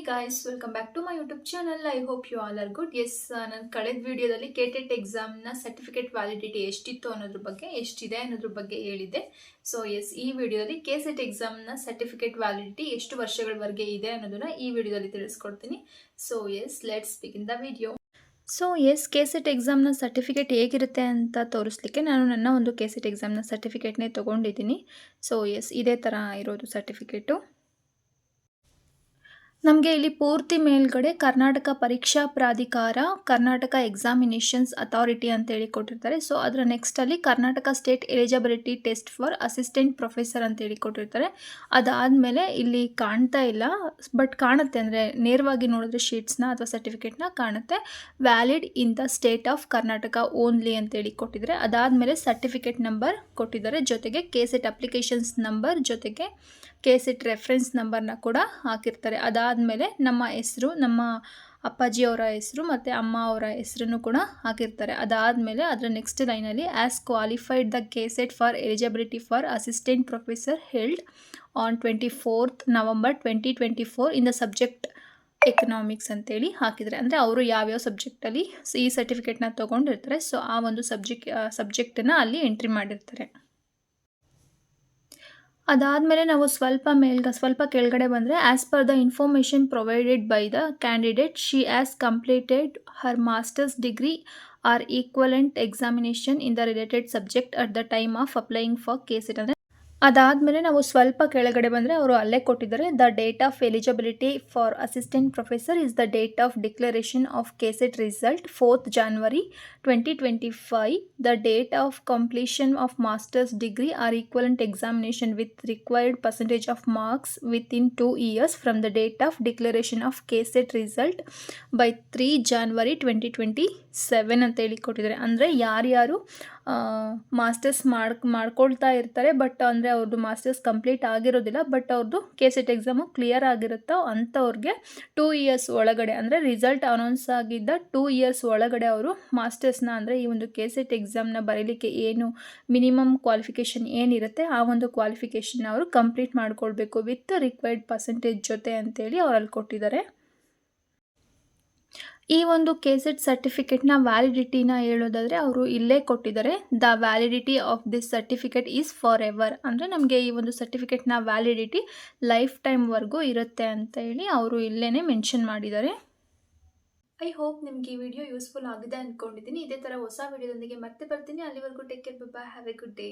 guys, welcome back to my YouTube channel. I hope you all are good. Yes, ನಾನು ಕಳೆದ ವಿಡಿಯೋದಲ್ಲಿ ಕೆಟೆಟ್ ಎಕ್ಸಾಮ್ನ certificate validity ಎಷ್ಟಿತ್ತು ಅನ್ನೋದ್ರ ಬಗ್ಗೆ ಎಷ್ಟಿದೆ ಅನ್ನೋದ್ರ ಬಗ್ಗೆ ಹೇಳಿದೆ. ಸೊ ಎಸ್, ಈ ವಿಡಿಯೋದಲ್ಲಿ ಕೆಸೆಟ್ ಎಕ್ಸಾಮ್ನ ಸರ್ಟಿಫಿಕೇಟ್ ವ್ಯಾಲಿಡಿಟಿ ಎಷ್ಟು ವರ್ಷಗಳವರೆಗೆ ಇದೆ ಅನ್ನೋದನ್ನ ಈ ವಿಡಿಯೋದಲ್ಲಿ ತಿಳಿಸ್ಕೊಡ್ತೀನಿ. So yes, let's begin the video. So yes, KSET ಎಕ್ಸಾಮ್ನ ಸರ್ಟಿಫಿಕೇಟ್ ಹೇಗಿರುತ್ತೆ ಅಂತ ತೋರಿಸ್ಲಿಕ್ಕೆ ನಾನು ನನ್ನ ಒಂದು ಕೆಸೆಟ್ ಎಕ್ಸಾಮ್ನ ಸರ್ಟಿಫಿಕೇಟ್ನೇ ತೊಗೊಂಡಿದ್ದೀನಿ. ಸೊ ಎಸ್, ಇದೇ ಥರ ಇರೋದು ಸರ್ಟಿಫಿಕೇಟು. ನಮಗೆ ಇಲ್ಲಿ ಪೂರ್ತಿ ಮೇಲ್ಗಡೆ ಕರ್ನಾಟಕ ಪರೀಕ್ಷಾ ಪ್ರಾಧಿಕಾರ, ಕರ್ನಾಟಕ ಎಕ್ಸಾಮಿನೇಷನ್ಸ್ ಅಥಾರಿಟಿ ಅಂತೇಳಿ ಕೊಟ್ಟಿರ್ತಾರೆ. ಸೊ ಅದರ ನೆಕ್ಸ್ಟಲ್ಲಿ Karnataka state eligibility test for assistant professor ಅಂತೇಳಿ ಕೊಟ್ಟಿರ್ತಾರೆ. ಅದಾದಮೇಲೆ ಇಲ್ಲಿ ಕಾಣ್ತಾ ಇಲ್ಲ, ಬಟ್ ಕಾಣುತ್ತೆ, ಅಂದರೆ ನೇರವಾಗಿ ನೋಡಿದ್ರೆ ಶೀಟ್ಸ್ನ ಅಥವಾ ಸರ್ಟಿಫಿಕೇಟ್ನ ಕಾಣುತ್ತೆ. Valid in the state of Karnataka only ಅಂತೇಳಿ ಕೊಟ್ಟಿದ್ದಾರೆ. ಅದಾದಮೇಲೆ ಸರ್ಟಿಫಿಕೇಟ್ ನಂಬರ್ ಕೊಟ್ಟಿದ್ದಾರೆ, ಜೊತೆಗೆ ಕೆಸೆಟ್ ಅಪ್ಲಿಕೇಶನ್ಸ್ ನಂಬರ್, ಜೊತೆಗೆ ಕೆಸೆಟ್ ರೆಫರೆನ್ಸ್ ನಂಬರ್ನ ಕೂಡ ಹಾಕಿರ್ತಾರೆ. ಅದಾದಮೇಲೆ ನಮ್ಮ ಹೆಸರು, ನಮ್ಮ ಅಪ್ಪಾಜಿಯವರ ಹೆಸರು ಮತ್ತು ಅಮ್ಮ ಅವರ ಹೆಸರನ್ನು ಕೂಡ ಹಾಕಿರ್ತಾರೆ. ಅದಾದಮೇಲೆ ಅದರ ನೆಕ್ಸ್ಟ್ ಲೈನಲ್ಲಿ as qualified the KSET for eligibility for assistant professor held on 24th November 2024 in the subject economics ಅಂತೇಳಿ ಹಾಕಿದರೆ, ಅಂದರೆ ಅವರು ಯಾವ್ಯಾವ ಸಬ್ಜೆಕ್ಟಲ್ಲಿ ಈ ಸರ್ಟಿಫಿಕೇಟ್ನ ತೊಗೊಂಡಿರ್ತಾರೆ, ಸೊ ಆ ಒಂದು ಸಬ್ಜೆಕ್ಟನ್ನು ಅಲ್ಲಿ ಎಂಟ್ರಿ ಮಾಡಿರ್ತಾರೆ. ಅದಾದಮೇಲೆ ನಾವು ಸ್ವಲ್ಪ ಕೆಳಗಡೆ ಬಂದರೆ as per the information provided by the candidate, she as completed Har masters degree or equivalent examination in the related subject at the time of applying for KSET. ಅಂದರೆ ಅದಾದಮೇಲೆ ನಾವು ಸ್ವಲ್ಪ ಕೆಳಗಡೆ ಬಂದರೆ ಅವರು ಅಲ್ಲೇ ಕೊಟ್ಟಿದ್ದಾರೆ, the date of eligibility for assistant professor is the date of declaration of KSET result 4th January 2025, the date of completion of masters degree or equivalent examination with required percentage of marks within 2 years from the date of declaration of KSET result by 3 January 2027 ಅಂತ ಹೇಳಿ ಕೊಟ್ಟಿದ್ದಾರೆ. ಅಂದರೆ ಯಾರ್ಯಾರು masters ಮಾಡ್ಕೊಳ್ತಾ ಇರ್ತಾರೆ, but ಅಂದರೆ ಅವ್ರದ್ದು masters complete ಆಗಿರೋದಿಲ್ಲ, ಬಟ್ ಅವ್ರದ್ದು ಕೆಸೆಟ್ ಎಕ್ಸಾಮು ಕ್ಲಿಯರ್ ಆಗಿರುತ್ತೋ ಅಂಥವ್ರಿಗೆ 2 years ಒಳಗಡೆ, ಅಂದರೆ ರಿಸಲ್ಟ್ ಅನೌನ್ಸ್ ಆಗಿದ್ದ 2 years ಒಳಗಡೆ ಅವರು ಮಾಸ್ಟರ್ಸ್ನ, ಅಂದರೆ ಈ ಒಂದು ಕೆಸೆಟ್ ಎಕ್ಸಾಮ್ನ ಬರೀಲಿಕ್ಕೆ ಏನು ಮಿನಿಮಮ್ ಕ್ವಾಲಿಫಿಕೇಷನ್ ಏನಿರುತ್ತೆ ಆ ಒಂದು ಕ್ವಾಲಿಫಿಕೇಷನ್ ಅವರು ಕಂಪ್ಲೀಟ್ ಮಾಡ್ಕೊಳ್ಬೇಕು ವಿತ್ ರಿಕ್ವೈರ್ಡ್ ಪರ್ಸೆಂಟೇಜ್ ಜೊತೆ ಅಂತೇಳಿ ಅವರಲ್ಲಿ ಕೊಟ್ಟಿದ್ದಾರೆ. ಈ ಒಂದು ಕೆಸೆಟ್ ಸರ್ಟಿಫಿಕೇಟ್ನ ವ್ಯಾಲಿಡಿಟಿನ ಹೇಳೋದಾದರೆ ಅವರು ಇಲ್ಲೇ ಕೊಟ್ಟಿದ್ದಾರೆ, the validity of this certificate is for ever. ಅಂದರೆ ನಮಗೆ ಈ ಒಂದು ಸರ್ಟಿಫಿಕೇಟ್ನ ವ್ಯಾಲಿಡಿಟಿ ಲೈಫ್ ಟೈಮ್ವರೆಗೂ ಇರುತ್ತೆ ಅಂತ ಹೇಳಿ ಅವರು ಇಲ್ಲೇ ಮೆನ್ಷನ್ ಮಾಡಿದ್ದಾರೆ. ಐ ಹೋಪ್ ನಿಮ್ಗೆ ಈ ವಿಡಿಯೋ ಯೂಸ್ಫುಲ್ ಆಗಿದೆ ಅಂದ್ಕೊಂಡಿದ್ದೀನಿ. ಇದೇ ಥರ ಹೊಸ ವಿಡಿಯೋದೊಂದಿಗೆ ಮತ್ತೆ ಬರ್ತೀನಿ. ಅಲ್ಲಿವರೆಗೂ take care, by, have A good day.